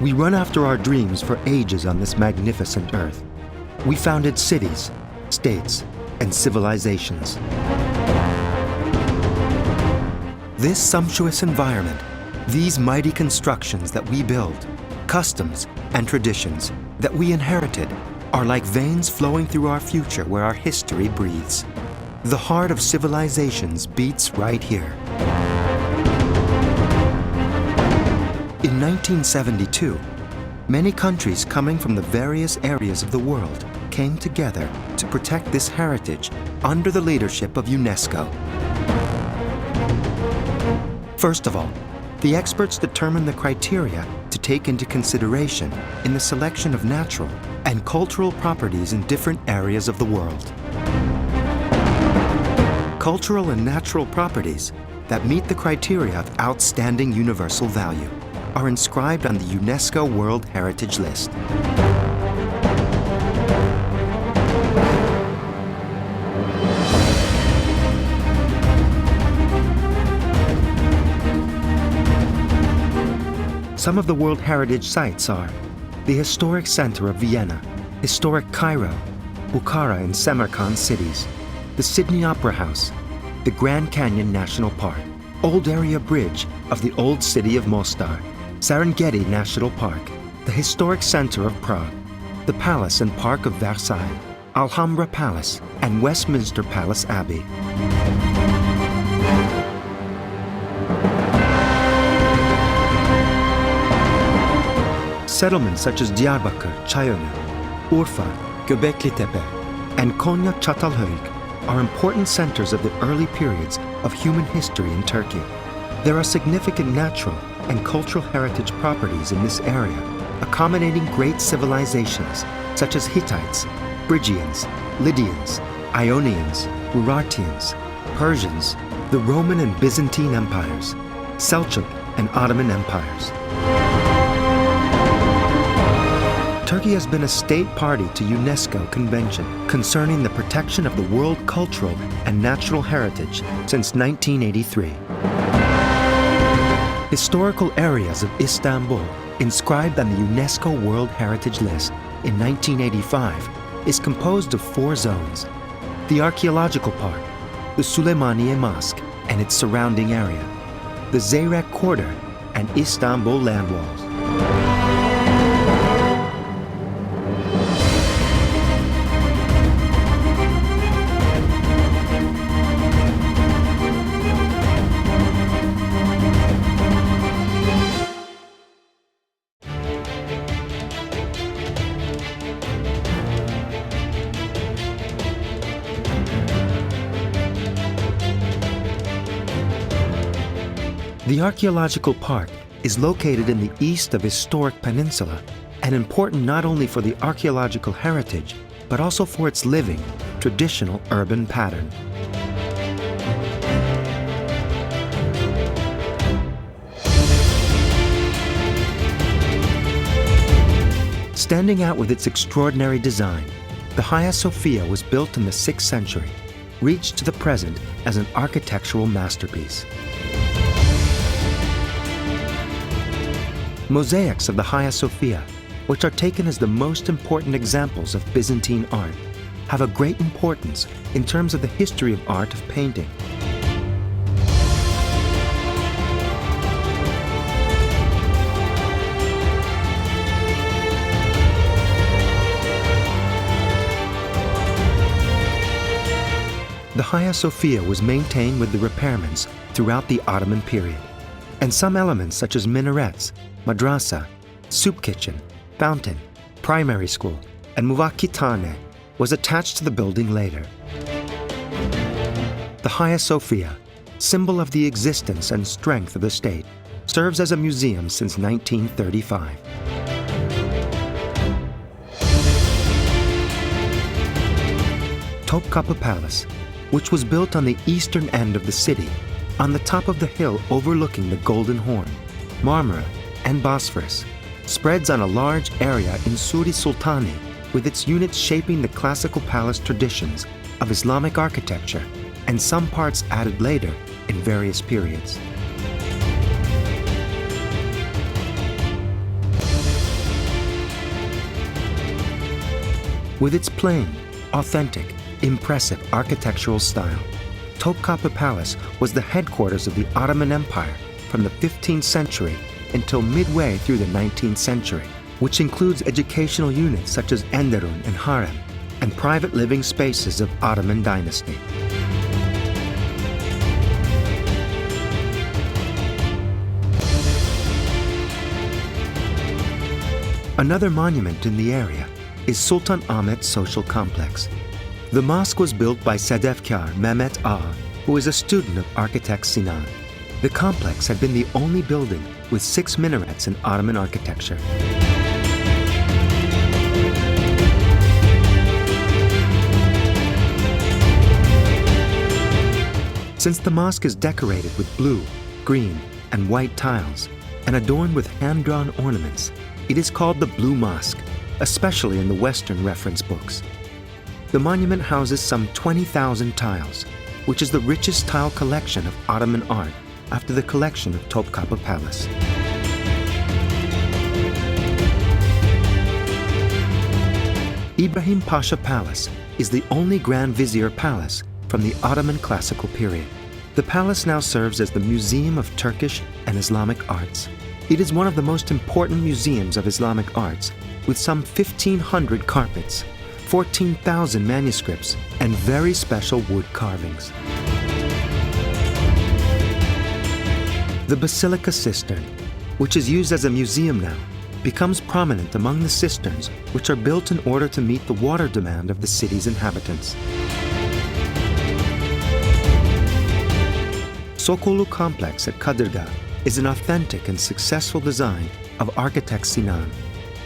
We run after our dreams for ages on this magnificent earth. We founded cities, states, and civilizations. This sumptuous environment, these mighty constructions that we build, customs and traditions that we inherited, are like veins flowing through our future where our history breathes. The heart of civilizations beats right here. In 1972, many countries coming from the various areas of the world came together to protect this heritage under the leadership of UNESCO. First of all, the experts determined the criteria to take into consideration in the selection of natural and cultural properties in different areas of the world. Cultural and natural properties that meet the criteria of outstanding universal value are inscribed on the UNESCO World Heritage List. Some of the World Heritage Sites are the Historic Center of Vienna, Historic Cairo, Bukhara and Samarkand cities, the Sydney Opera House, the Grand Canyon National Park, Old Area Bridge of the Old City of Mostar, Serengeti National Park, the Historic Center of Prague, the Palace and Park of Versailles, Alhambra Palace, and Westminster Palace Abbey. Settlements such as Diyarbakır, Çayönü, Urfa, Göbekli-Tepe, and Konya-Çatalhöyük are important centers of the early periods of human history in Turkey. There are significant natural and cultural heritage properties in this area, accommodating great civilizations such as Hittites, Phrygians, Lydians, Ionians, Urartians, Persians, the Roman and Byzantine empires, Seljuk and Ottoman empires. Turkey has been a state party to UNESCO Convention concerning the protection of the world cultural and natural heritage since 1983. Historical areas of Istanbul, inscribed on the UNESCO World Heritage List in 1985, is composed of 4 zones: the Archaeological Park, the Süleymaniye Mosque and its surrounding area, the Zeyrek Quarter, and Istanbul land walls. The Archaeological Park is located in the east of historic peninsula and important not only for the archaeological heritage, but also for its living, traditional urban pattern. Standing out with its extraordinary design, the Hagia Sophia was built in the 6th century, reached to the present as an architectural masterpiece. Mosaics of the Hagia Sophia, which are taken as the most important examples of Byzantine art, have a great importance in terms of the history of art of painting. The Hagia Sophia was maintained with the repairments throughout the Ottoman period, and some elements such as minarets, madrasa, soup kitchen, fountain, primary school, and muvakkitane was attached to the building later. The Hagia Sophia, symbol of the existence and strength of the state, serves as a museum since 1935. Topkapı Palace, which was built on the eastern end of the city, on the top of the hill overlooking the Golden Horn, Marmara, and Bosphorus, spreads on a large area in Suri Sultani, with its units shaping the classical palace traditions of Islamic architecture and some parts added later in various periods. With its plain, authentic, impressive architectural style, Topkapı Palace was the headquarters of the Ottoman Empire from the 15th century until midway through the 19th century, which includes educational units such as Enderun and Harem, and private living spaces of Ottoman dynasty. Another monument in the area is Sultan Ahmet Social Complex. The mosque was built by Sedefkar Mehmet Ağa, who is a student of architect Sinan. The complex had been the only building with 6 minarets in Ottoman architecture. Since the mosque is decorated with blue, green, and white tiles and adorned with hand-drawn ornaments, it is called the Blue Mosque, especially in the Western reference books. The monument houses some 20,000 tiles, which is the richest tile collection of Ottoman art after the collection of Topkapı Palace. Ibrahim Pasha Palace is the only Grand Vizier palace from the Ottoman classical period. The palace now serves as the Museum of Turkish and Islamic Arts. It is one of the most important museums of Islamic arts, with some 1,500 carpets, 14,000 manuscripts, and very special wood carvings. The Basilica Cistern, which is used as a museum now, becomes prominent among the cisterns which are built in order to meet the water demand of the city's inhabitants. Sokolu Complex at Kadırga is an authentic and successful design of architect Sinan,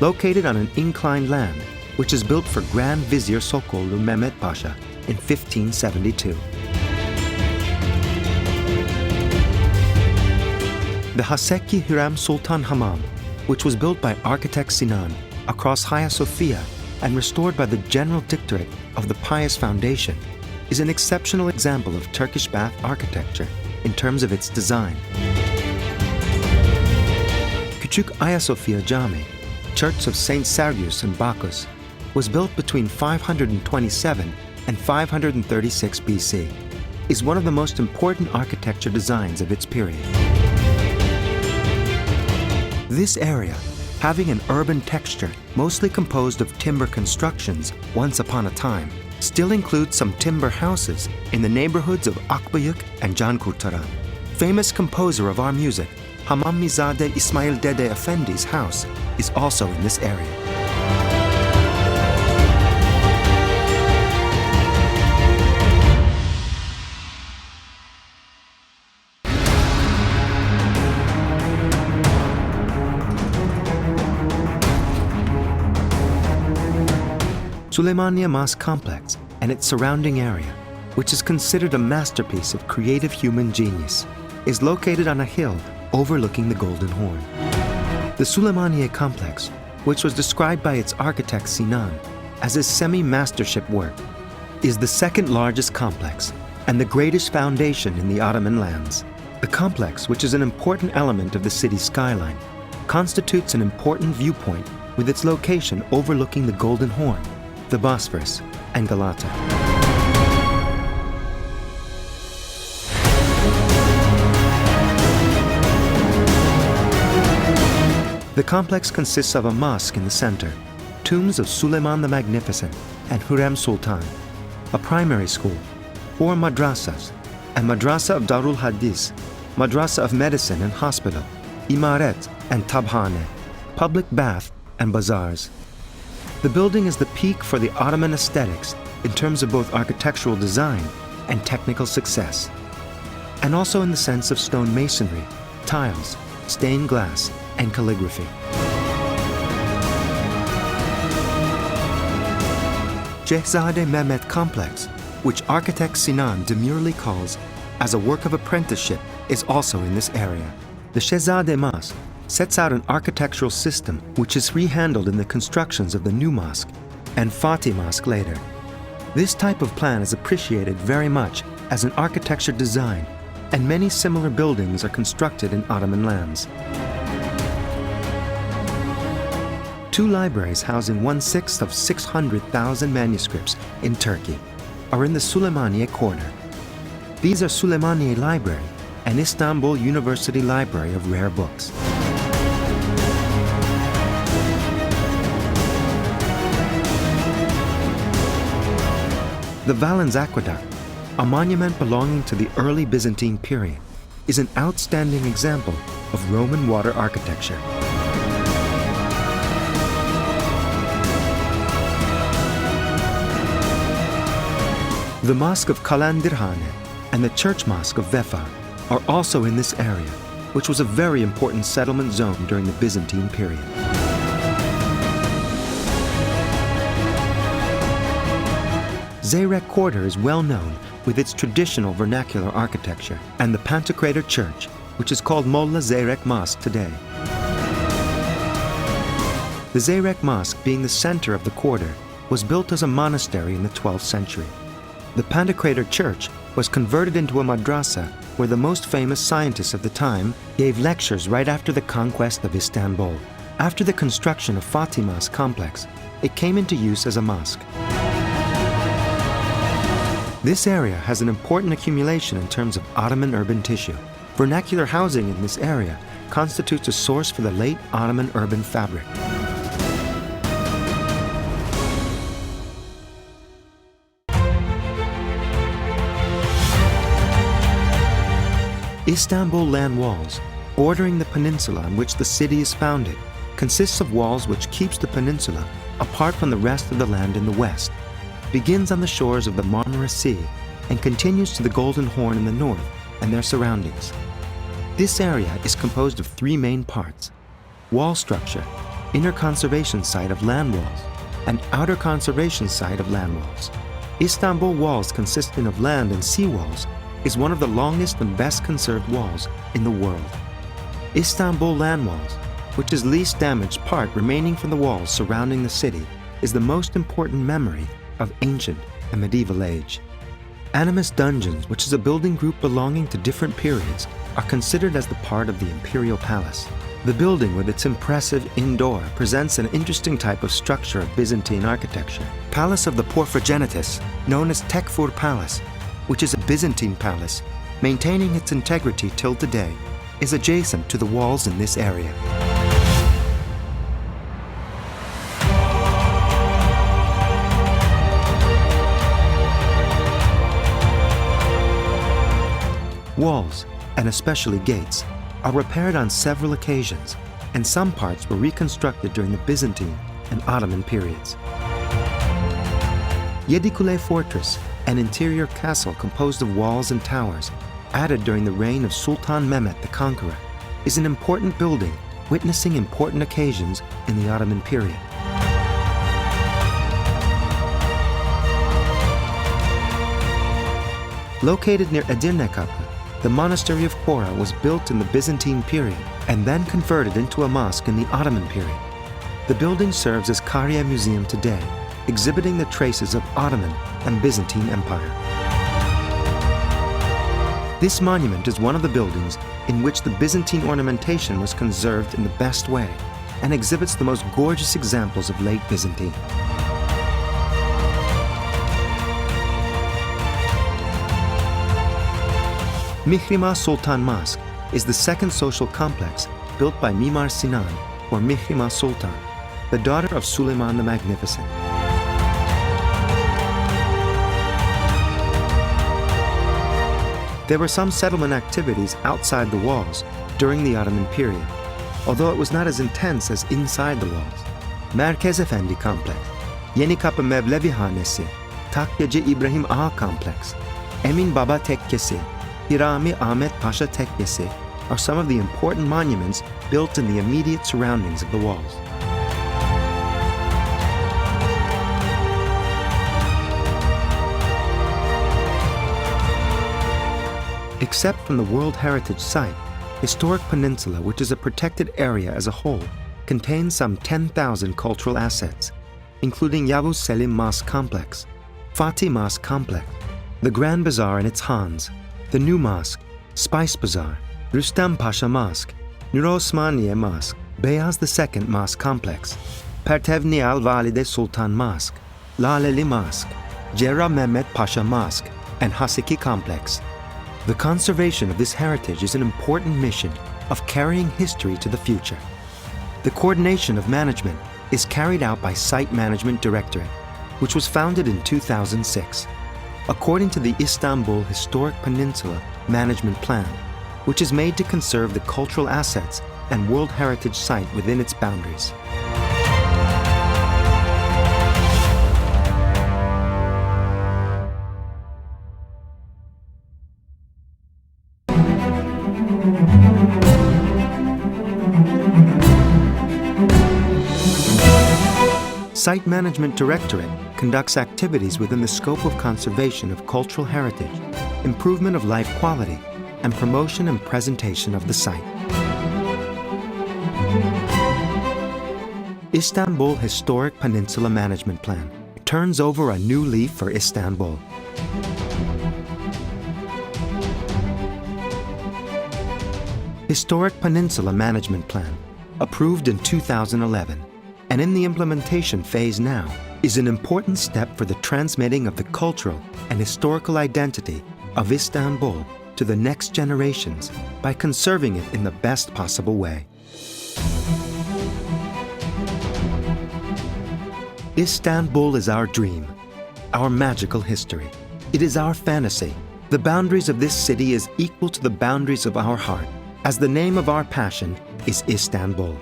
located on an inclined land which is built for Grand Vizier Sokolu Mehmet Pasha in 1572. The Haseki Hürrem Sultan Hamam, which was built by architect Sinan across Hagia Sophia and restored by the General Dictorate of the Pious Foundation, is an exceptional example of Turkish bath architecture in terms of its design. Küçük Ayasofya Cami, Church of Saint Sergius and Bacchus, was built between 527 and 536 BC, is one of the most important architecture designs of its period. This area, having an urban texture mostly composed of timber constructions once upon a time, still includes some timber houses in the neighborhoods of Akbayık and Cankurtaran. Famous composer of our music, Hamamizade İsmail Dede Efendi's house is also in this area. Süleymaniye Mosque Complex and its surrounding area, which is considered a masterpiece of creative human genius, is located on a hill overlooking the Golden Horn. The Süleymaniye Complex, which was described by its architect Sinan as his semi-mastership work, is the second largest complex and the greatest foundation in the Ottoman lands. The complex, which is an important element of the city's skyline, constitutes an important viewpoint with its location overlooking the Golden Horn, the Bosphorus, and Galata. The complex consists of a mosque in the center, tombs of Süleyman the Magnificent and Hürrem Sultan, a primary school, 4 madrasas, a madrasa of Darul Hadis, madrasa of medicine and hospital, imaret and tabhane, public bath and bazaars. The building is the peak for the Ottoman aesthetics in terms of both architectural design and technical success, and also in the sense of stone masonry, tiles, stained glass, and calligraphy. Şehzade Mehmet Complex, which architect Sinan demurely calls as a work of apprenticeship, is also in this area. The Şehzade Mosque sets out an architectural system which is rehandled in the constructions of the new mosque and Fatih Mosque later. This type of plan is appreciated very much as an architecture design, and many similar buildings are constructed in Ottoman lands. Two libraries housing 1/6 of 600,000 manuscripts in Turkey are in the Süleymaniye Quarter. These are Süleymaniye Library and Istanbul University Library of Rare Books. The Valens Aqueduct, a monument belonging to the early Byzantine period, is an outstanding example of Roman water architecture. The Mosque of Kalandirhane and the Church Mosque of Vefa are also in this area, which was a very important settlement zone during the Byzantine period. Zeyrek Quarter is well known with its traditional vernacular architecture and the Pantocrator Church, which is called Molla Zeyrek Mosque today. The Zeyrek Mosque, being the center of the quarter, was built as a monastery in the 12th century. The Pantocrator Church was converted into a madrasa where the most famous scientists of the time gave lectures right after the conquest of Istanbul. After the construction of Fatih's complex, it came into use as a mosque. This area has an important accumulation in terms of Ottoman urban tissue. Vernacular housing in this area constitutes a source for the late Ottoman urban fabric. Istanbul land walls, bordering the peninsula on which the city is founded, consists of walls which keeps the peninsula apart from the rest of the land in the west, begins on the shores of the Marmara Sea, and continues to the Golden Horn in the north and their surroundings. This area is composed of three main parts: wall structure, inner conservation site of land walls, and outer conservation site of land walls. Istanbul walls consisting of land and sea walls is one of the longest and best conserved walls in the world. Istanbul land walls, which is least damaged part remaining from the walls surrounding the city, is the most important memory of ancient and medieval age. Animus dungeons, which is a building group belonging to different periods, are considered as the part of the imperial palace. The building with its impressive indoor presents an interesting type of structure of Byzantine architecture. Palace of the Porphyrogenitus, known as Tekfur Palace, which is a Byzantine palace, maintaining its integrity till today, is adjacent to the walls in this area. Walls, and especially gates, are repaired on several occasions, and some parts were reconstructed during the Byzantine and Ottoman periods. Yedikule Fortress, an interior castle composed of walls and towers, added during the reign of Sultan Mehmet the Conqueror, is an important building witnessing important occasions in the Ottoman period. Located near Edirnekapı, the monastery of Kora was built in the Byzantine period and then converted into a mosque in the Ottoman period. The building serves as Kariye Museum today, exhibiting the traces of Ottoman and Byzantine Empire. This monument is one of the buildings in which the Byzantine ornamentation was conserved in the best way and exhibits the most gorgeous examples of late Byzantine. Mihrimah Sultan Mosque is the second social complex built by Mimar Sinan, or Mihrimah Sultan, the daughter of Suleiman the Magnificent. There were some settlement activities outside the walls during the Ottoman period, although it was not as intense as inside the walls. Merkez Efendi Complex, Yenikapı Mevlevi Hanesi, Takyacı İbrahim Ağa Complex, Emin Baba Tekkesi, Hirami Ahmet Pasha Tekkesi are some of the important monuments built in the immediate surroundings of the walls. Except from the World Heritage Site, Historic Peninsula, which is a protected area as a whole, contains some 10,000 cultural assets, including Yavuz Selim Mosque Complex, Fatih Mosque Complex, the Grand Bazaar and its Hans, the New Mosque, Spice Bazaar, Rustam Pasha Mosque, Nur Osmaniye Mosque, Beyaz II Mosque Complex, Pertevni Al Valide Sultan Mosque, Laleli Mosque, Cerrah Mehmet Pasha Mosque, and Haseki Complex. The conservation of this heritage is an important mission of carrying history to the future. The coordination of management is carried out by Site Management Directorate, which was founded in 2006, according to the Istanbul Historic Peninsula Management Plan, which is made to conserve the cultural assets and World Heritage Site within its boundaries. Site Management Directorate conducts activities within the scope of conservation of cultural heritage, improvement of life quality, and promotion and presentation of the site. Istanbul Historic Peninsula Management Plan turns over a new leaf for Istanbul. Historic Peninsula Management Plan, approved in 2011, and in the implementation phase now, is an important step for the transmitting of the cultural and historical identity of Istanbul to the next generations by conserving it in the best possible way. Istanbul is our dream, our magical history. It is our fantasy. The boundaries of this city is equal to the boundaries of our heart, as the name of our passion is Istanbul.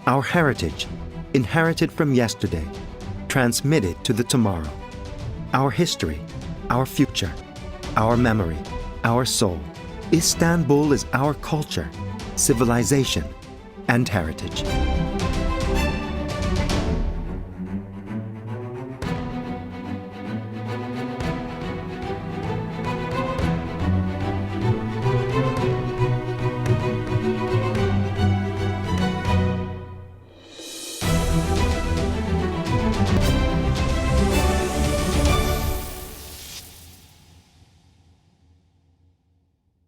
Our heritage, inherited from yesterday, transmitted to the tomorrow. Our history, our future, our memory, our soul. Istanbul is our culture, civilization, and heritage.